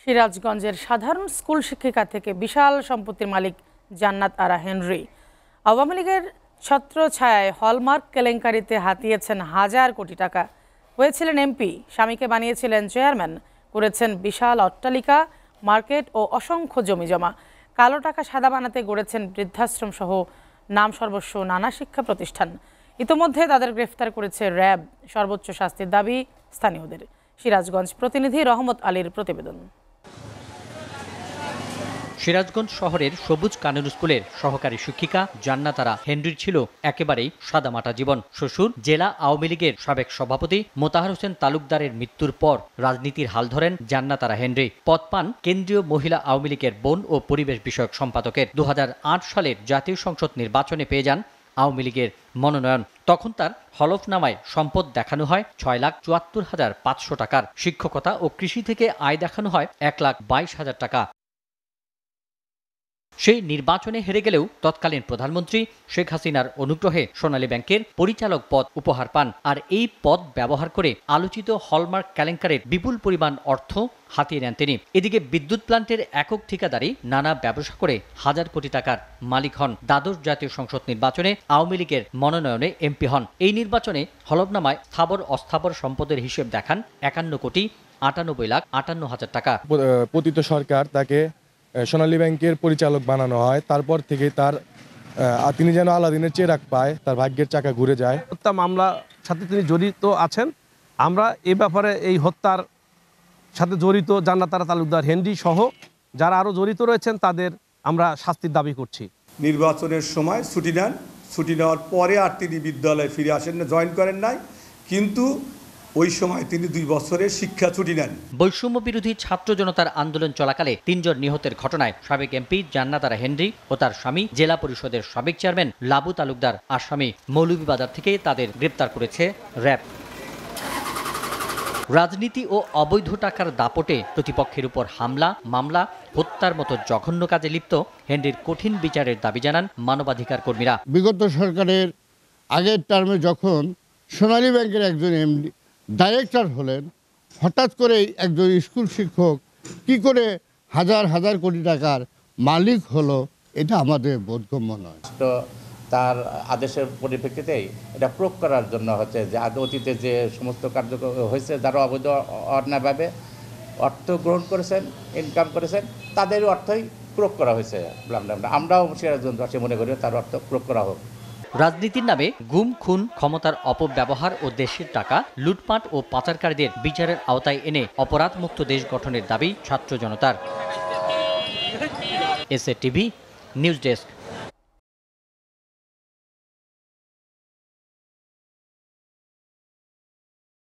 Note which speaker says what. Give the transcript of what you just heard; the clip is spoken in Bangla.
Speaker 1: সিরাজগঞ্জের সাধারণ স্কুল শিক্ষিকা থেকে বিশাল সম্পত্তির মালিক জান্নাত আরা হেনরি। আওয়ামী লীগের ছত্রছায়ায় হলমার্ক কেলেঙ্কারিতে হাতিয়েছেন হাজার কোটি টাকা। হয়েছিলেন এমপি, স্বামীকে বানিয়েছিলেন চেয়ারম্যান, করেছেন বিশাল অট্টালিকা, মার্কেট ও অসংখ্য জমিজমা। কালো টাকা সাদা বানাতে গড়েছেন বৃদ্ধাশ্রম সহ নাম সর্বস্ব নানা শিক্ষা প্রতিষ্ঠান। ইতোমধ্যে তাদের গ্রেফতার করেছে র্যাব। সর্বোচ্চ শাস্তির দাবি স্থানীয়দের। সিরাজগঞ্জ প্রতিনিধি রহমত আলীর প্রতিবেদন।
Speaker 2: সিরাজগঞ্জ শহরের সবুজ কানন স্কুলের সহকারী শিক্ষিকা জান্নাত আরা হেনরির ছিল একেবারেই সাদামাটা জীবন। শ্বশুর জেলা আওয়ামী লীগের সাবেক সভাপতি মোতাহার হোসেন তালুকদারের মৃত্যুর পর রাজনীতির হাল ধরেন জান্নাত আরা হেনরি। পদ পান কেন্দ্রীয় মহিলা আওয়ামী লীগের বন ও পরিবেশ বিষয়ক সম্পাদকের। 2008 সালের জাতীয় সংসদ নির্বাচনে পেয়ে যান আওয়ামী লীগের মনোনয়ন। তখন তার হলফনামায় সম্পদ দেখানো হয় 6,74,500 টাকার। শিক্ষকতা ও কৃষি থেকে আয় দেখানো হয় 1,22,000 টাকা। সেই নির্বাচনে হেরে গেলেও তৎকালীন প্রধানমন্ত্রী শেখ হাসিনার অনুগ্রহে সোনালী ব্যাংকের পরিচালক পদ উপহার পান। আর এই পদ ব্যবহার করে আলোচিত হলমার্ক কেলেঙ্কারির বিপুল পরিমাণ অর্থ হাতিয়ে নেন তিনি। এদিকে বিদ্যুৎ প্লান্টের একক ঠিকাদারি নানা ব্যবসা করে হাজার কোটি টাকার মালিক হন। দ্বাদশ জাতীয় সংসদ নির্বাচনে আওয়ামী লীগের মনোনয়নে এমপি হন। এই নির্বাচনে হলফনামায় স্থাবর অস্থাবর সম্পদের হিসেব দেখান 51,98,58,000 টাকা।
Speaker 3: পতিত সরকার তাকে সোনালী ব্যাংকের পরিচালক বানানো হয়। তারপর থেকে তিনি যেন আলাদিনের চেরাগ পায়, তার ভাগ্যের চাকা ঘুরে যায়।
Speaker 4: হত্যা মামলার সাথে তিনি জড়িত আছেন। আমরা এই ব্যাপারে এই হত্যার সাথে জড়িত জান্নাত আরা তালুকদার হেনরি সহ যারা আরও জড়িত রয়েছেন তাদের আমরা শাস্তির দাবি করছি।
Speaker 5: নির্বাচনের সময় ছুটি নেন, ছুটি নেওয়ার পরে আর তিনি বিদ্যালয়ে ফিরে আসেন না, জয়েন করেন নাই, কিন্তু ওই সময় তিনি 2 বছরের শিক্ষা ছুটি নেন।
Speaker 2: বৈষম্য বিরোধী ছাত্র জনতার আন্দোলন চলাকালে 3 জন নিহতের ঘটনায় সাবেক এমপি জান্নাত আরা হেনরি ও তার স্বামী জেলা পরিষদের সাবেক চেয়ারম্যান লাবু তালুকদার আসামি। মৌলভীবাজার থেকে তাদের গ্রেপ্তার করেছে র্যাব। রাজনীতি ও অবৈধ টাকার দাপটে প্রতিপক্ষের উপর হামলা, মামলা, হত্যার মতো জঘন্য কাজে লিপ্ত হেনরির কঠিন বিচারের দাবি জানান মানবাধিকার কর্মীরা।
Speaker 6: বিগত সরকারের আগের টার্মে যখন সোনালী ব্যাংকের একজন এমডি ডাইরেক্টর হলেন, হঠাৎ করে একজন স্কুল শিক্ষক কি করে হাজার হাজার কোটি টাকার মালিক হলো, এটা আমাদের বোধগম্য নয়।
Speaker 7: তো তার আদেশের পরিপ্রেক্ষিতে এটা প্রয়োগ করার জন্য হচ্ছে যে অতীতে যে সমস্ত কার্যক্রম হয়েছে, যারা অবৈধ অন্যায়ভাবে অর্থ গ্রহণ করেছেন, ইনকাম করেছেন, তাদের অর্থই প্রয়োগ করা হয়েছে। আমরাও সিরাজগঞ্জবাসী মনে করি তার অর্থ প্রয়োগ করা হোক।
Speaker 2: রাজনীতির নামে গুম, খুন, ক্ষমতার অপব্যবহার ও দেশের টাকা লুটপাট ও পাচারকারীদের বিচারের আওতায় এনে অপরাধমুক্ত দেশ গঠনের দাবি ছাত্র জনতার। SA TV news desk.